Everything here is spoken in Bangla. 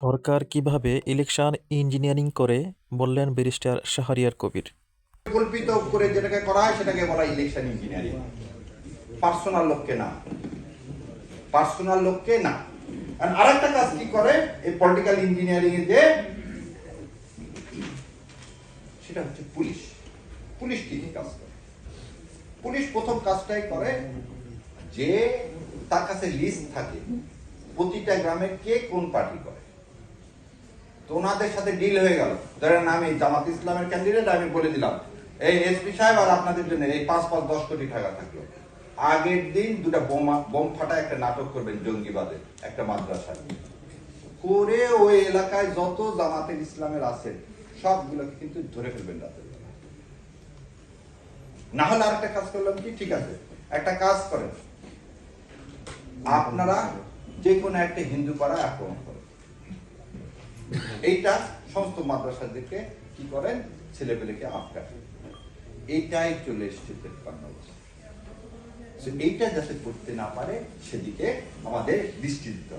সরকার কিভাবে ইলেকশন ইঞ্জিনিয়ারিং করে বললেন ব্যারিস্টার শাহরিয়ার কবির। কল্পিত করে যেটাকে করা হয় সেটাকে বলা ইলেকশন ইঞ্জিনিয়ারিং। পার্সোনাল লোককে না, পার্সোনাল লোককে না। আর আরেকটা কাজ কি করে এই পলিটিক্যাল ইঞ্জিনিয়ারিং এ যে, সেটা হচ্ছে পুলিশ। পুলিশ কি কি কাজ করে? পুলিশ প্রথম কাজটাই করে যে তার কাছে লিস্ট থাকে প্রতিটা গ্রামে কে কোন পার্টি করে। তো ওনাদের সাথে ডিল হয়ে গেল, ধরেন আমি জামাত ইসলামের ক্যান্ডিডেট, আমি বলে দিলাম এই এসপি সাহেব আর আপনাদের জন্য এই 5-10 কোটি টাকা থাকলো। আগের দিন দুটা বোম ফাটা একটা নাটক করবেন জঙ্গিবাদের একটা মাদ্রাসায় করে, ওই এলাকায় যত জামাতের ইসলামের আছে সবগুলোকে কিন্তু ধরে ফেলবেন রাতের বেলা। না হলে আরেকটা কাজ করলাম কি, ঠিক আছে একটা কাজ করেন আপনারা যে কোনো একটা হিন্দু পাড়া আক্রমণ করেন, এইটা সমস্ত মাদ্রাসার দিকে কি করেন, ছেলেপেলেকে আটকান। এইটাই চলে এসছে 53 বছর। এইটা যাতে করতে না পারে সেদিকে আমাদের দৃষ্টি দিতে হবে।